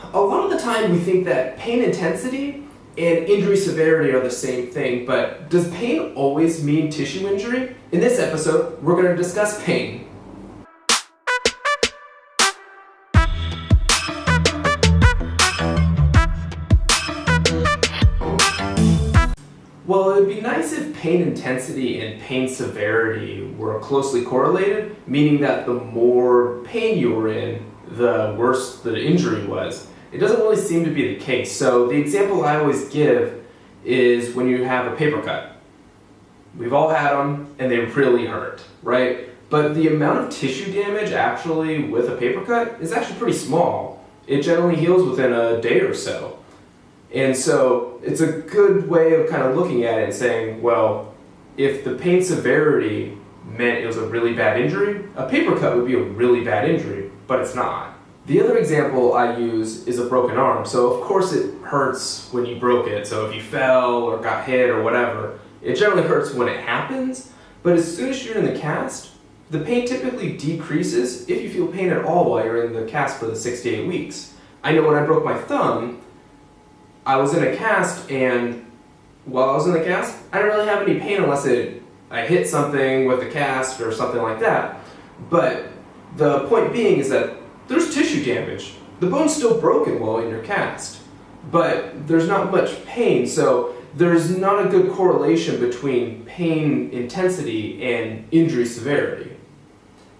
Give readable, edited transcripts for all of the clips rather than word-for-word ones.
A lot of the time we think that pain intensity and injury severity are the same thing, but does pain always mean tissue injury? In this episode, we're going to discuss pain. Well, it would be nice if pain intensity and pain severity were closely correlated, meaning that the more pain you were in, the worse the injury was. It doesn't really seem to be the case. So the example I always give is when you have a paper cut. We've all had them and they really hurt, right? But the amount of tissue damage actually with a paper cut is actually pretty small. It generally heals within a day or so. And so it's a good way of kind of looking at it and saying, well, if the pain severity meant it was a really bad injury, a paper cut would be a really bad injury, but it's not. The other example I use is a broken arm. So of course it hurts when you broke it. So if you fell or got hit or whatever, it generally hurts when it happens. But as soon as you're in the cast, the pain typically decreases if you feel pain at all while you're in the cast for the 6 to 8 weeks. I know when I broke my thumb, I was in a cast, and while I was in the cast, I didn't really have any pain unless I hit something with the cast or something like that. But the point being is that there's tissue damage. The bone's still broken while in your cast, but there's not much pain, so there's not a good correlation between pain intensity and injury severity.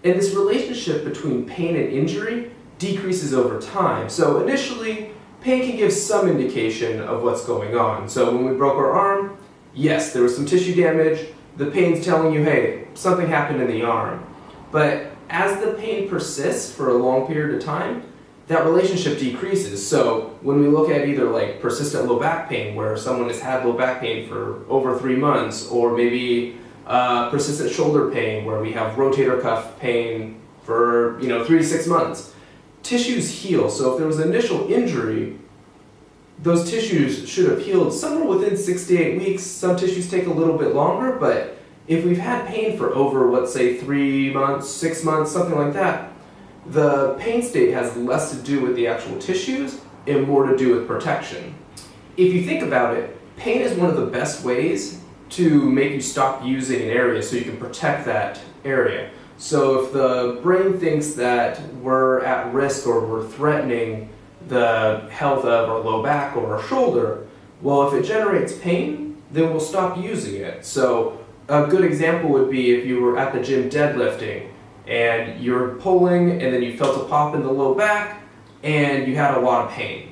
And this relationship between pain and injury decreases over time. So initially, pain can give some indication of what's going on. So when we broke our arm, yes, there was some tissue damage. The pain's telling you, hey, something happened in the arm. But as the pain persists for a long period of time, that relationship decreases. So when we look at either like persistent low back pain, where someone has had low back pain for over 3 months, or maybe persistent shoulder pain, where we have rotator cuff pain for 3 to 6 months, tissues heal. So if there was an initial injury, those tissues should have healed somewhere within 6 to 8 weeks. Some tissues take a little bit longer, but if we've had pain for over, let's say 3 months, 6 months, something like that, the pain state has less to do with the actual tissues and more to do with protection. If you think about it, pain is one of the best ways to make you stop using an area so you can protect that area. So if the brain thinks that we're at risk or we're threatening the health of our low back or our shoulder, well, if it generates pain, then we'll stop using it. So a good example would be if you were at the gym deadlifting and you're pulling and then you felt a pop in the low back and you had a lot of pain.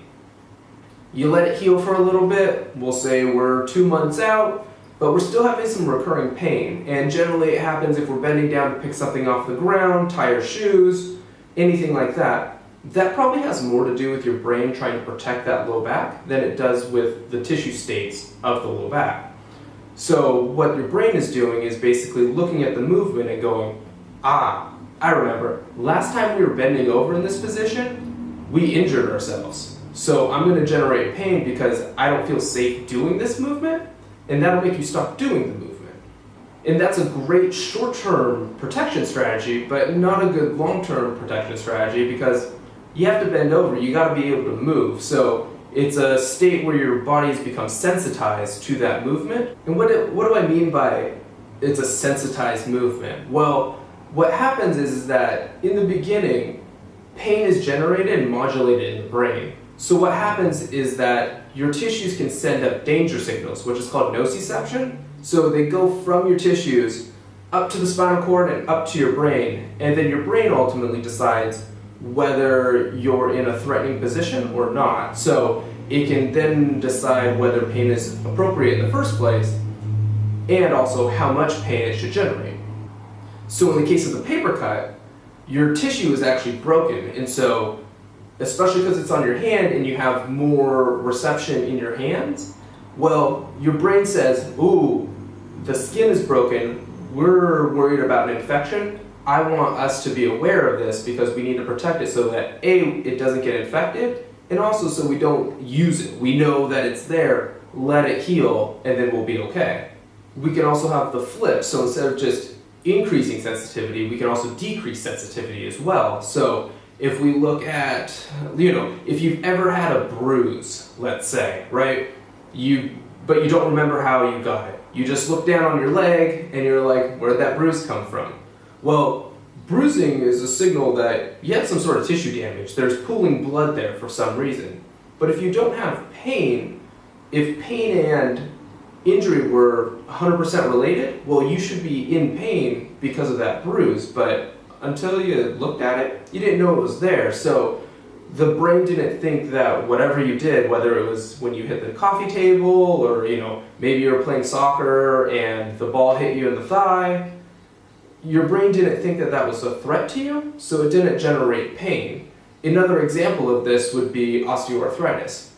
You let it heal for a little bit. We'll say we're 2 months out, but we're still having some recurring pain. And generally it happens if we're bending down to pick something off the ground, tie your shoes, anything like that. That probably has more to do with your brain trying to protect that low back than it does with the tissue states of the low back. So what your brain is doing is basically looking at the movement and going, I remember, last time we were bending over in this position, we injured ourselves. So I'm going to generate pain because I don't feel safe doing this movement, and that'll make you stop doing the movement. And that's a great short-term protection strategy, but not a good long-term protection strategy because you have to bend over, you got to be able to move. So it's a state where your body's become sensitized to that movement. And what do I mean by it's a sensitized movement? Well, what happens is that in the beginning, pain is generated and modulated in the brain. So what happens is that your tissues can send up danger signals, which is called nociception. So they go from your tissues up to the spinal cord and up to your brain, and then your brain ultimately decides whether you're in a threatening position or not. So it can then decide whether pain is appropriate in the first place and also how much pain it should generate. So in the case of the paper cut, your tissue is actually broken, and so especially because it's on your hand and you have more reception in your hands, well, your brain says, ooh, the skin is broken, we're worried about an infection, I want us to be aware of this because we need to protect it so that A, it doesn't get infected, and also so we don't use it. We know that it's there, let it heal, and then we'll be okay. We can also have the flip, so instead of just increasing sensitivity, we can also decrease sensitivity as well. So If we look at, if you've ever had a bruise, let's say, right? But you don't remember how you got it. You just look down on your leg and you're like, where did that bruise come from? Well, bruising is a signal that you had some sort of tissue damage. There's pooling blood there for some reason. But if you don't have pain, if pain and injury were 100% related, well, you should be in pain because of that bruise, but until you looked at it, you didn't know it was there. So the brain didn't think that whatever you did, whether it was when you hit the coffee table or, maybe you were playing soccer and the ball hit you in the thigh, your brain didn't think that that was a threat to you, so it didn't generate pain. Another example of this would be osteoarthritis.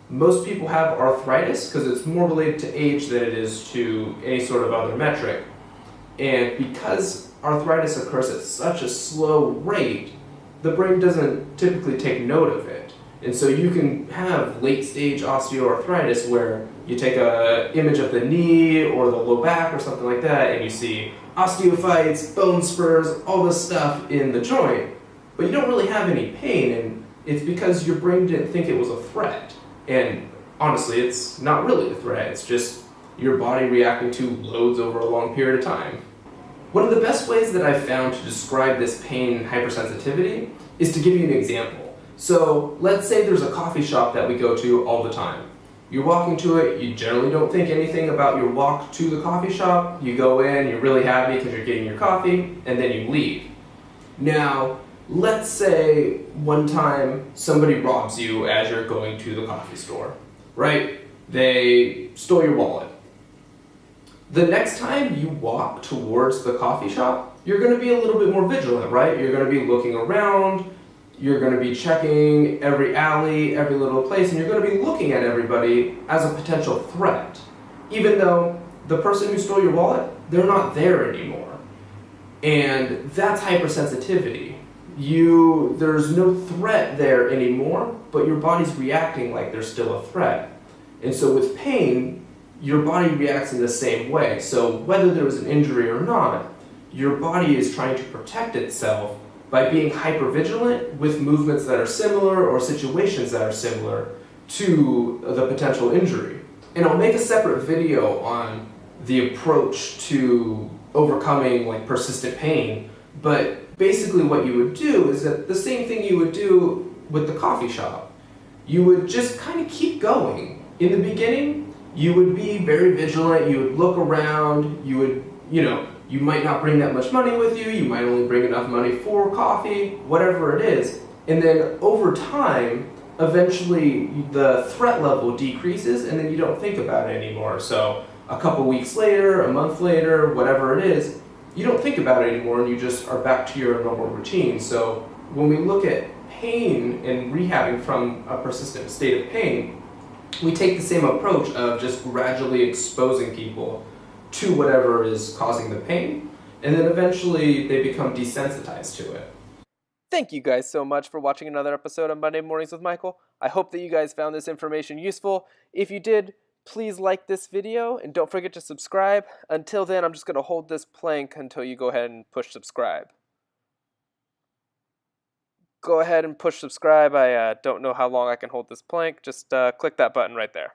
Most people have arthritis because it's more related to age than it is to any sort of other metric. And because arthritis occurs at such a slow rate, the brain doesn't typically take note of it. And so you can have late stage osteoarthritis where you take an image of the knee or the low back or something like that and you see osteophytes, bone spurs, all this stuff in the joint, but you don't really have any pain, and it's because your brain didn't think it was a threat. And honestly, it's not really a threat, it's just your body reacting to loads over a long period of time. One of the best ways that I've found to describe this pain hypersensitivity is to give you an example. So let's say there's a coffee shop that we go to all the time. You're walking to it, you generally don't think anything about your walk to the coffee shop. You go in, you're really happy because you're getting your coffee, and then you leave. Now, let's say one time somebody robs you as you're going to the coffee store, right? They stole your wallet. The next time you walk towards the coffee shop, you're going to be a little bit more vigilant, right? You're going to be looking around, you're going to be checking every alley, every little place, and you're going to be looking at everybody as a potential threat. Even though the person who stole your wallet, they're not there anymore. And that's hypersensitivity. There's no threat there anymore, but your body's reacting like there's still a threat. And so with pain, your body reacts in the same way. So whether there was an injury or not, your body is trying to protect itself by being hypervigilant with movements that are similar or situations that are similar to the potential injury. And I'll make a separate video on the approach to overcoming persistent pain, but basically what you would do is that the same thing you would do with the coffee shop. You would just kind of keep going. In the beginning, you would be very vigilant, you would look around, you would, you might not bring that much money with you, you might only bring enough money for coffee, whatever it is. And then over time, eventually the threat level decreases and then you don't think about it anymore. So a couple weeks later, a month later, whatever it is, you don't think about it anymore and you just are back to your normal routine. So when we look at pain and rehabbing from a persistent state of pain, we take the same approach of just gradually exposing people to whatever is causing the pain, and then eventually they become desensitized to it. Thank you guys so much for watching another episode of Monday Mornings with Michael. I hope that you guys found this information useful. If you did, please like this video and don't forget to subscribe. Until then, I'm just going to hold this plank until you go ahead and push subscribe. Go ahead and push subscribe. I don't know how long I can hold this plank. Just click that button right there.